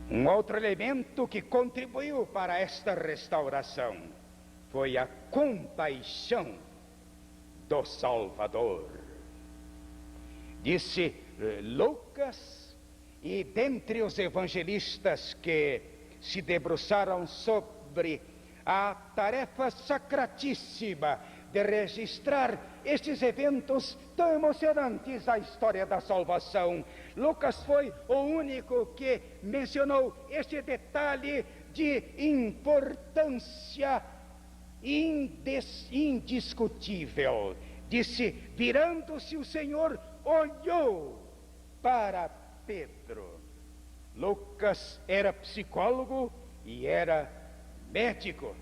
Um outro elemento que contribuiu para esta restauração foi a compaixão do Salvador. Disse Lucas, e dentre os evangelistas que se debruçaram sobre a tarefa sacratíssima de registrar estes eventos tão emocionantes da história da salvação, Lucas foi o único que mencionou este detalhe de importância indiscutível. Disse: virando-se o Senhor, olhou para Pedro. Lucas era psicólogo e era médico.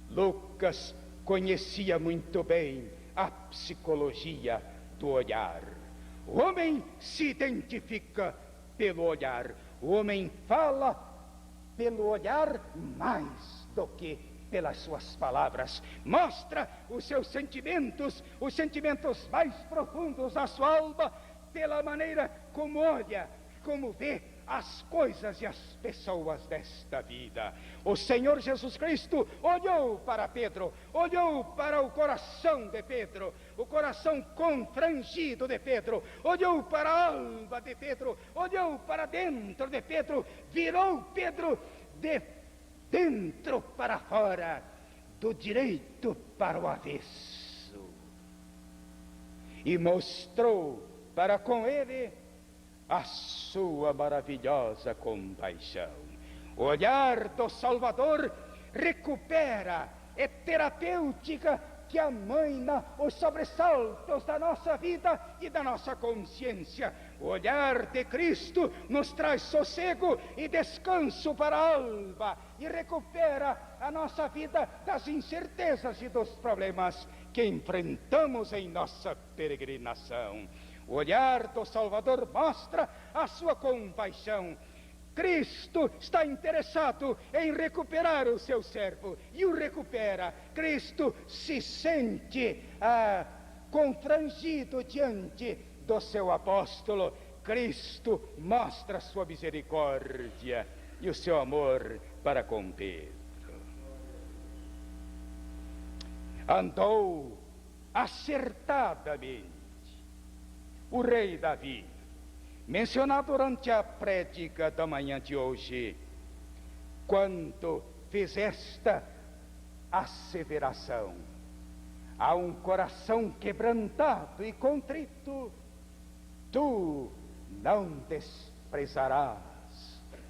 Lucas conhecia muito bem a psicologia do olhar. O homem se identifica pelo olhar. O homem fala pelo olhar mais do que pelas suas palavras. Mostra os seus sentimentos, os sentimentos mais profundos da sua alma, pela maneira como olha, como vê as coisas e as pessoas desta vida. O Senhor Jesus Cristo olhou para Pedro, olhou para o coração de Pedro, o coração confrangido de Pedro, olhou para a alma de Pedro, olhou para dentro de Pedro, virou Pedro de dentro para fora, do direito para o avesso, e mostrou para com ele a sua maravilhosa compaixão. O olhar do Salvador recupera, é terapêutica, que amaina os sobressaltos da nossa vida e da nossa consciência. O olhar de Cristo nos traz sossego e descanso para a alma e recupera a nossa vida das incertezas e dos problemas que enfrentamos em nossa peregrinação. O olhar do Salvador mostra a sua compaixão. Cristo está interessado em recuperar o seu servo e o recupera. Cristo se sente confrangido diante do seu apóstolo. Cristo mostra a sua misericórdia e o seu amor para com Pedro. Andou acertadamente o rei Davi, mencionado durante a prédica da manhã de hoje, quando fez esta asseveração: a um coração quebrantado e contrito, tu não desprezarás,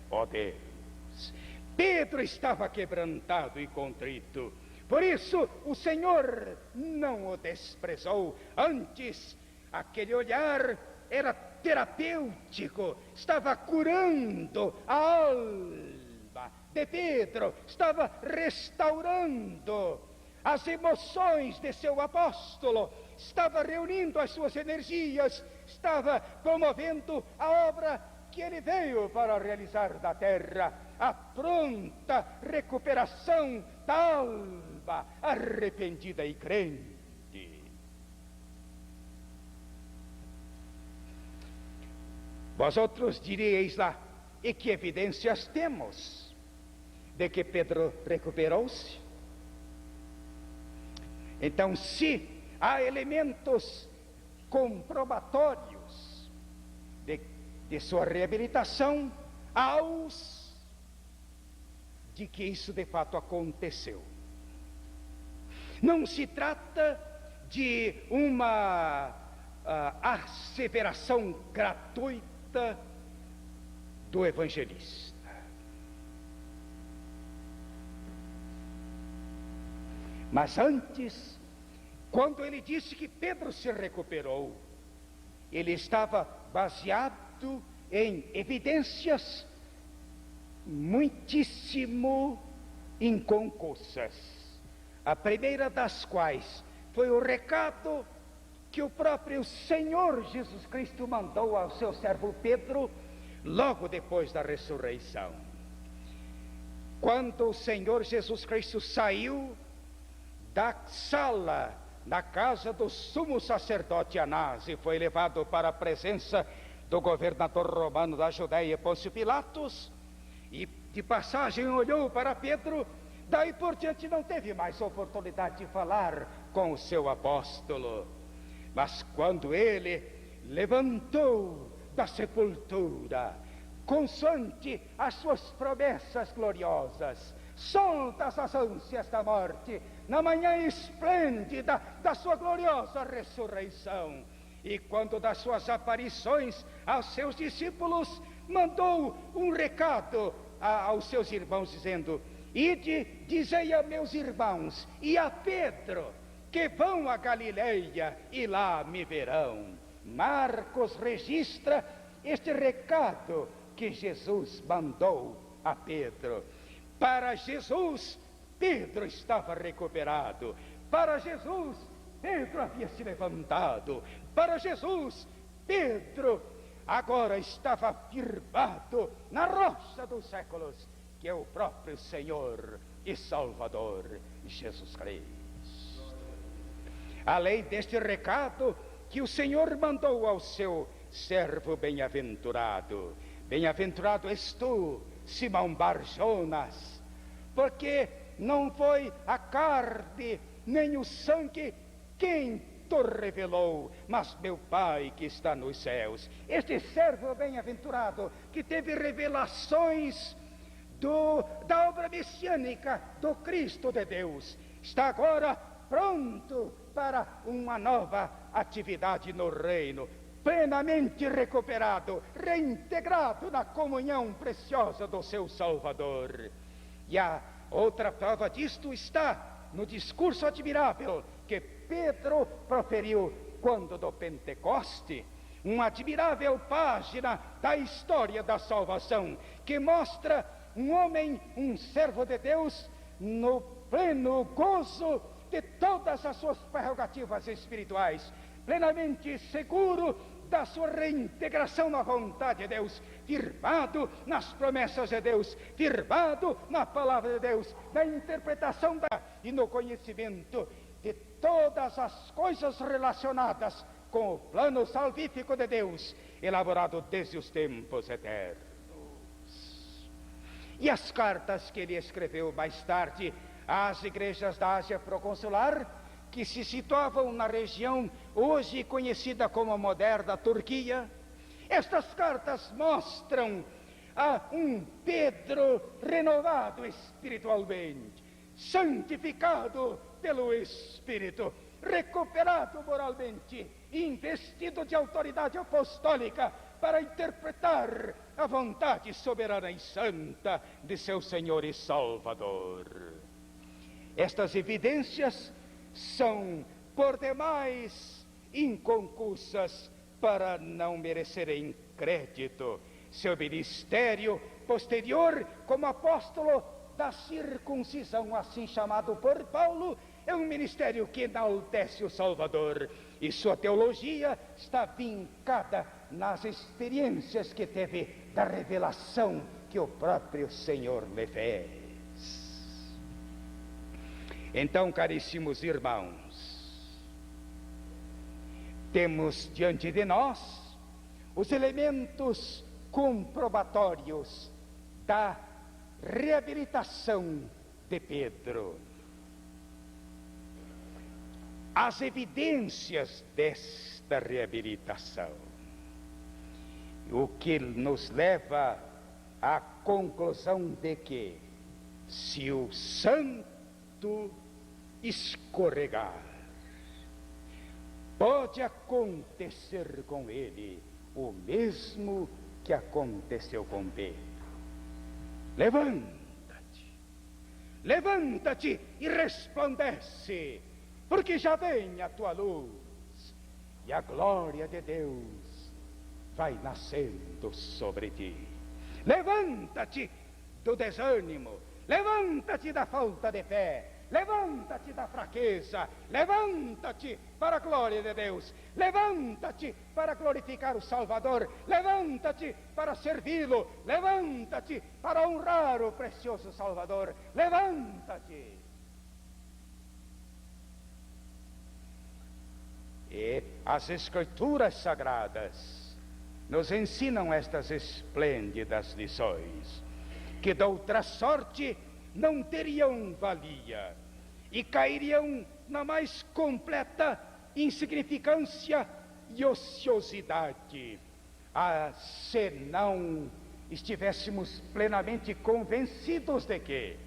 ó Deus. Pedro estava quebrantado e contrito, por isso o Senhor não o desprezou. Antes, aquele olhar era terapêutico, estava curando a alma de Pedro, estava restaurando as emoções de seu apóstolo, estava reunindo as suas energias, estava promovendo a obra que ele veio para realizar da terra, a pronta recuperação da alma arrependida e crente. Vós outros diríeis lá: e que evidências temos de que Pedro recuperou-se? Então, se há elementos comprobatórios de sua reabilitação, há-os de que isso de fato aconteceu. Não se trata de uma asseveração gratuita do evangelista. Mas antes, quando ele disse que Pedro se recuperou, ele estava baseado em evidências muitíssimo inconcussas. A primeira das quais foi o recado que o próprio Senhor Jesus Cristo mandou ao seu servo Pedro logo depois da ressurreição. Quando o Senhor Jesus Cristo saiu da sala na casa do sumo sacerdote Anás e foi levado para a presença do governador romano da Judéia, Pôncio Pilatos, e de passagem olhou para Pedro. Daí por diante não teve mais oportunidade de falar com o seu apóstolo. Mas quando ele levantou da sepultura, consoante as suas promessas gloriosas, soltas as ânsias da morte, na manhã esplêndida da sua gloriosa ressurreição, e quando das suas aparições aos seus discípulos, mandou um recado aos seus irmãos, dizendo: ide, dizei a meus irmãos e a Pedro que vão a Galileia e lá me verão. Marcos registra este recado que Jesus mandou a Pedro. Para Jesus, Pedro estava recuperado. Para Jesus, Pedro havia se levantado. Para Jesus, Pedro agora estava firmado na rocha dos séculos, que é o próprio Senhor e Salvador Jesus Cristo. Além deste recado que o Senhor mandou ao seu servo bem-aventurado: bem-aventurado és tu, Simão Bar-Jonas, porque não foi a carne nem o sangue quem te revelou, mas meu Pai que está nos céus. Este servo bem-aventurado que teve revelações da obra messiânica do Cristo de Deus, está agora pronto para uma nova atividade no reino, plenamente recuperado, reintegrado na comunhão preciosa do seu Salvador. E a outra prova disto está no discurso admirável que Pedro proferiu quando do Pentecoste, uma admirável página da história da salvação, que mostra um homem, um servo de Deus, no pleno gozo de todas as suas prerrogativas espirituais, plenamente seguro da sua reintegração na vontade de Deus, firmado nas promessas de Deus, firmado na palavra de Deus, na interpretação e no conhecimento de todas as coisas relacionadas com o plano salvífico de Deus, elaborado desde os tempos eternos. E as cartas que ele escreveu mais tarde às igrejas da Ásia Proconsular, que se situavam na região hoje conhecida como a moderna Turquia, estas cartas mostram a um Pedro renovado espiritualmente, santificado pelo Espírito, recuperado moralmente, investido de autoridade apostólica para interpretar a vontade soberana e santa de seu Senhor e Salvador. Estas evidências são por demais inconcussas para não merecerem crédito. Seu ministério posterior como apóstolo da circuncisão, assim chamado por Paulo, é um ministério que enaltece o Salvador, e sua teologia está vincada nas experiências que teve da revelação que o próprio Senhor lhe fez. Então, caríssimos irmãos, temos diante de nós os elementos comprobatórios da reabilitação de Pedro. As evidências desta reabilitação, o que nos leva à conclusão de que, se o santo escorregar, pode acontecer com ele o mesmo que aconteceu com Pedro. Levanta-te, levanta-te e resplandece, porque já vem a tua luz, e a glória de Deus vai nascendo sobre ti. Levanta-te do desânimo, levanta-te da falta de fé, levanta-te da fraqueza, levanta-te para a glória de Deus, levanta-te para glorificar o Salvador, levanta-te para servi-lo, levanta-te para honrar o precioso Salvador, levanta-te. E as Escrituras Sagradas nos ensinam estas esplêndidas lições. que de outra sorte não teriam valia e cairiam na mais completa insignificância e ociosidade, se não estivéssemos plenamente convencidos de que,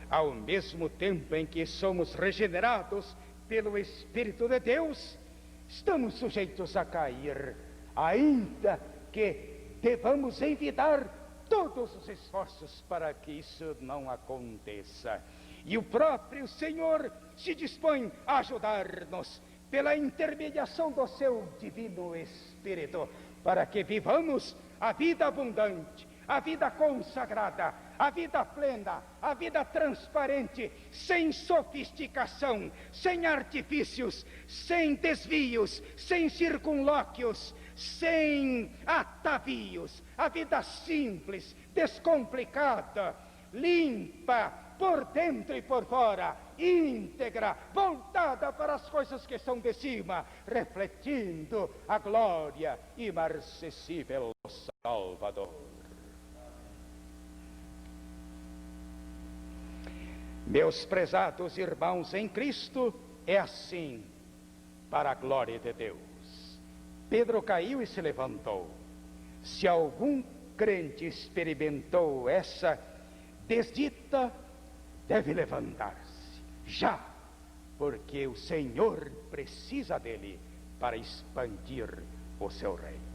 ao mesmo tempo em que somos regenerados pelo Espírito de Deus, estamos sujeitos a cair, ainda que devamos envidar todos os esforços para que isso não aconteça. E o próprio Senhor se dispõe a ajudar-nos pela intermediação do seu divino Espírito, para que vivamos a vida abundante, a vida consagrada, a vida plena, a vida transparente, sem sofisticação, sem artifícios, sem desvios, sem circunlóquios, sem atavios, a vida simples, descomplicada, limpa, por dentro e por fora, íntegra, voltada para as coisas que são de cima, refletindo a glória imarcessível do Salvador. Meus prezados irmãos em Cristo, é assim, para a glória de Deus. Pedro caiu e se levantou. Se algum crente experimentou essa desdita, deve levantar-se já, porque o Senhor precisa dele para expandir o seu reino.